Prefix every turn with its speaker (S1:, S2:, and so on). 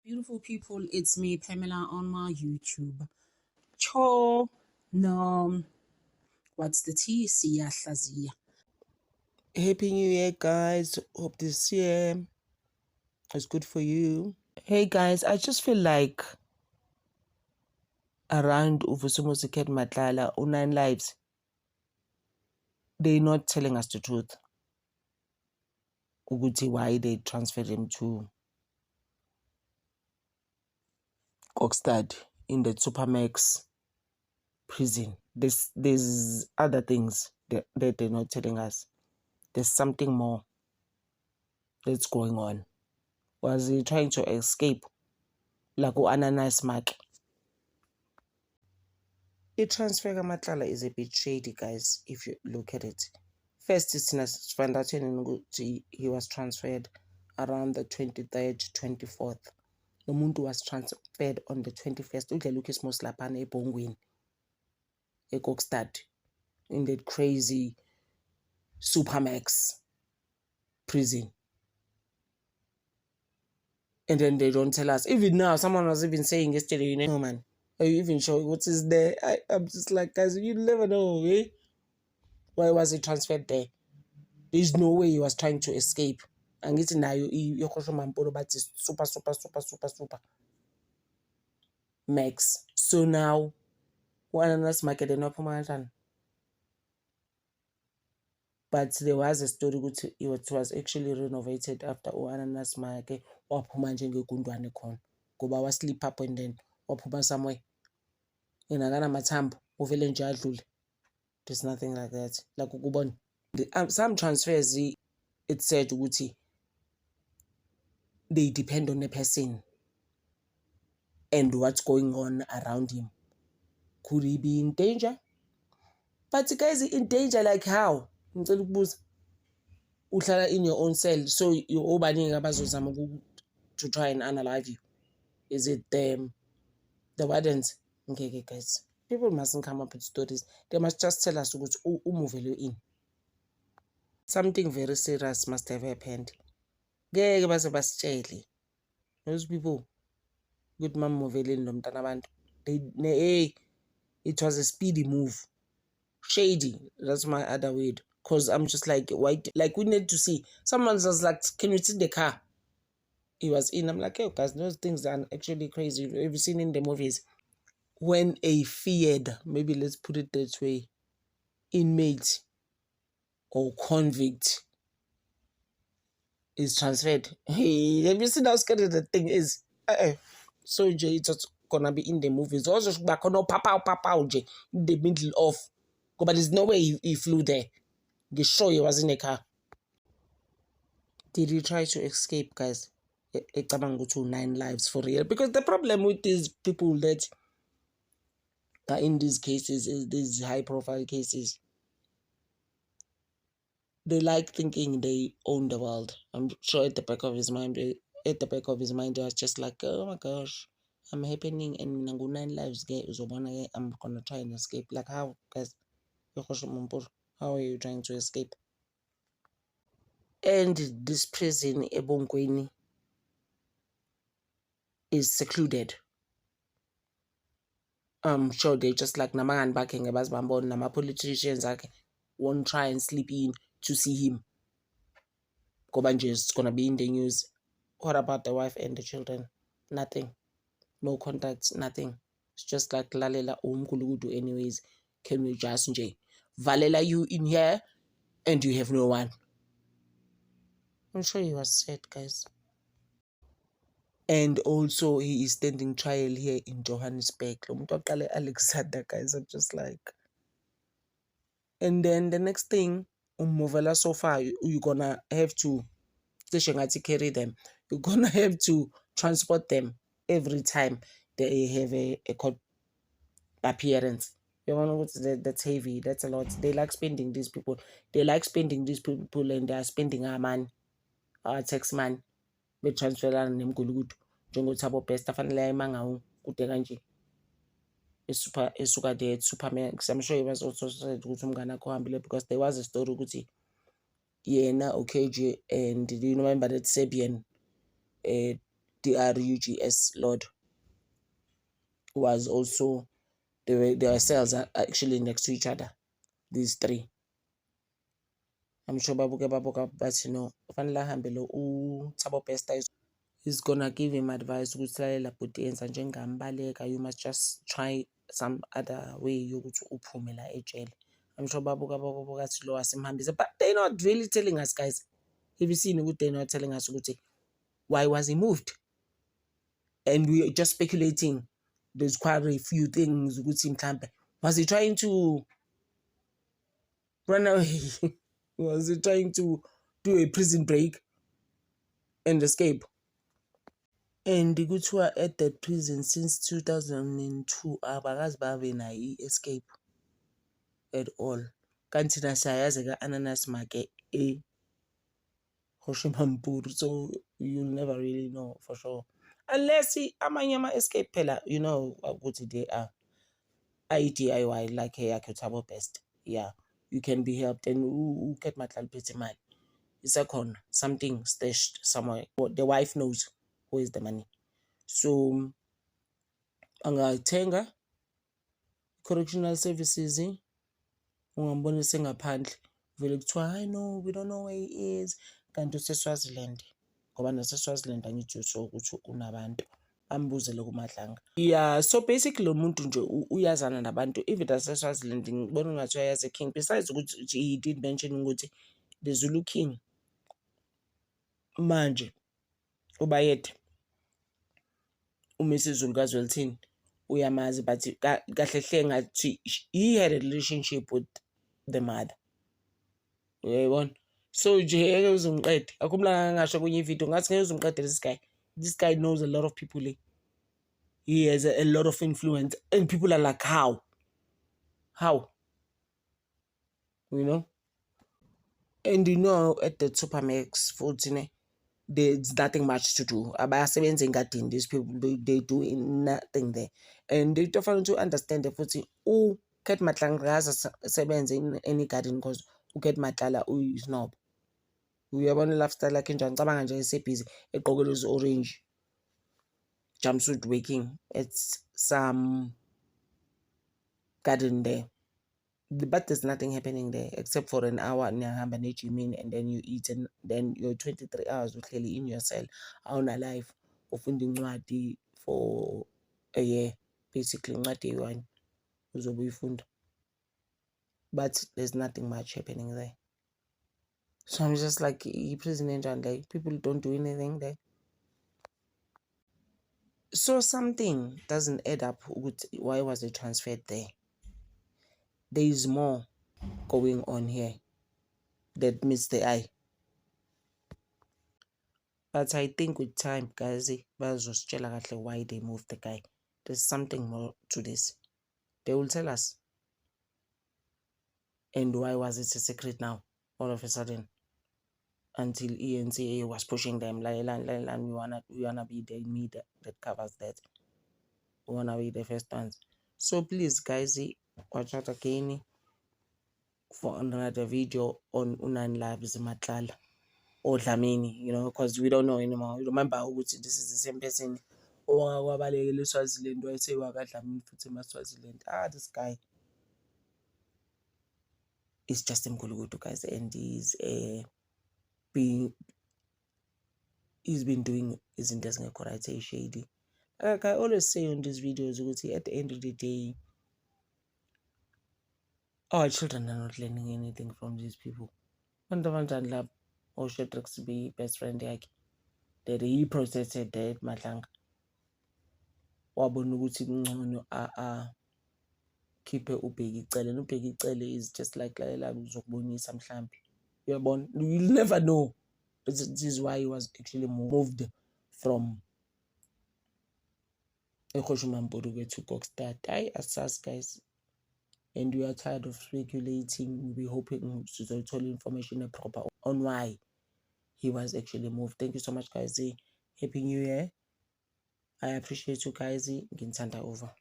S1: Beautiful people, it's me, Pamela, on my YouTube. Cho, no, what's the tea? Siyahlazia.
S2: Happy New Year, guys. Hope this year is good for you. Hey, guys, I just feel like around Uvusumusiket Matlala, 9 Lives, they're not telling us the truth. Uguti, why they transferred him to Kokstad in the Supermax prison. There's other things that they're not telling us. There's something more that's going on. Was he trying to escape? Like Ananas Mark. The transfer Matlala is a bit shady, guys, if you look at it. First, it's he was transferred around the 23rd, 24th. The Muntu was transferred on the 21st. Udle Lucas Moslapane Ebongwin, Kokstad, in that crazy Supermax prison. And then they don't tell us. Even now, someone was even saying yesterday, you know, man, are you even sure what is there? I'm just like, guys, you never know, eh? Why was he transferred there? There's no way he was trying to escape. And it's now but it's super max. So now Ananas Market and Opuman. But there was a story which it was actually renovated after Ananas Market or Pumanjing Gundwane Con. Go bawa sleep up and then or Puma somewhere. In Agana Matambo, Ovelen Jadul. There's nothing like that. Like Ugubon. Some transfers it said Uti. They depend on the person and what's going on around him. Could he be in danger? But guys, in danger like how? In your own cell, so you're opening to try and analyze you. Is it the wardens? Okay, guys. People mustn't come up with stories. They must just tell us who move you in. Something very serious must have happened. Those people, good mom moving it was a speedy move. Shady, that's my other word. Because I'm just like, why? Like, we need to see. Someone was like, can you see the car? He was in. I'm like, hey, guys, those things are actually crazy. Have you seen in the movies? When a feared, maybe let's put it that way, inmate or convict is transferred. Hey, have you seen how scary the thing is? So it's gonna be in the movies. Also, back on papa in the middle of. But there's no way he flew there. They sure he was in a car. Did he try to escape, guys? To 9 lives for real. Because the problem with these people that are in these cases, is these high profile cases, they like thinking they own the world. I'm sure at the back of his mind, he was just like, oh my gosh, I'm happening and 9 lives, I'm gonna try and escape. Like how, guys? How are you trying to escape? And this prison, Ebongweni, is secluded. I'm sure they just like Namangan backing about Bambon, Nama politicians won't try and sleep in to see him. Kobanje is gonna be in the news. What about the wife and the children? Nothing. No contacts, nothing. It's just like Lalela Umkuludu anyways. Can we just Valela you in here and you have no one? I'm sure he was sad, guys. And also he is standing trial here in Johannesburg. Alexander, guys. I'm just like. And then the next thing, Movela so far, you're gonna have to carry them. You're gonna have to transport them every time they have a court appearance. You know what? That's heavy. That's a lot. They like spending these people. They like spending these people, and they are spending our man, our tax man. Be transfer nemgulugudu. Jongo tabo best. Afanele imanga kude kanje. Esuka there Supermax. I'm sure he was also said because there was a story ukuthi yena OKJ and do you remember that Serbian DRUGS Lord was also, their cells are actually next to each other, these three. I'm sure babuka, but you know, fanele ahambe lo uThabo Bester is gonna give him advice ukuthi lalela bhuti yenza njengambaleka, you must just try some other way yokuthi uphume la ejele. I'm sure babuka lo wasimhambisa, but they're not really telling us, guys. Have you seen ukuthi they're not telling us ukuthi why was he moved? And we're just speculating. There's quite a few things ukuthi mhlambe was he trying to run away? Was he trying to do a prison break and escape? And kuthiwa at that prison since 2002 abakazi babe nayo escape at all. Kanti nasiyayazi ka-Ananas Make Hoshimampuru, so you'll never really know for sure. Unless amanye ama-escape phela, you know ukuthi they are DIY like yakhe uThabo Best. Yeah, you can be helped and uKate Matlala uphethe imali. Isakhona something stashed somewhere. The wife knows who is the money. So angayithenga correctional services, ungambona sengaphandle vele kuthiwa hayi no, we don't know where he is, kanti useSwaziland ngoba naseSwaziland angithi so ukuthi unabantu ambuzele kuMadlanga. Yeah, so basically lo muntu nje uyazana nabantu even naseSwaziland. Ngibona ngathi uyayazi King, besides ukuthi he did mention ukuthi the Zulu King manje ubayethe uMrs Zulu kaZwelithini uyamazi, but kahle hle ngathi he had a relationship with the mother. Uyayibona? So nje ngeke uzumqede. Akumla ngasho kwenye video ngathi ngeke uzumqede this guy. This guy knows a lot of people. He has a lot of influence and people are like, how? You know? And you know, at the Supermax 14, there's nothing much to do. Abasebenza engadini, these people, they do nothing there. And they don't to understand the futhi uKate Matlala sebenza in any garden because uKate Matlala uyisnob. Uyabona lifestyle yakhe njani, ngicabanga nje esebhizi egqoke lezi orange jumpsuit working at some garden there. But there's nothing happening there except for an hour niyahamba nejimini and then you eat and then you're 23 hours uhleli in your cell. Awuna life, ufunda incwadi for a year basically, incwadi eyi-1 uzobe uyifunda. But there's nothing much happening there. So I'm just like, prison enjani like people don't do anything there. So something doesn't add up. Why was it transferred there? There is more going on here that meets the eye. But I think with time, guys, bazositshela kahle why they moved the guy. There's something more to this. They will tell us. And why was it a secret now, all of a sudden? Until ENCA was pushing them, we wanna be the media that covers that. We wanna be the first ones. So please, guys, watch out again for another video on Unani Lives Matlala or Dlamini, you know, because we don't know anymore. Remember, this is the same person. This guy is just Mkulukutu, guys, and he's been doing his interesting correct shady. Like I always say on these videos, at the end of the day, our children are not learning anything from these people. One lab or Shetrix to be best friend like that he processed that Matlanga. Wabona ukuthi ngcono keep ubheki icele. Ubheki icele is just like la uzokubonisa mhlambi. Uyabona, you'll never know. This is why he was actually moved from Hoshimampuru to Kokstad. I assess, guys, and we are tired of speculating. We're hoping to tell information proper on why he was actually moved. Thank you so much, guys. Happy New Year. I appreciate you, guys. Ngintanda over.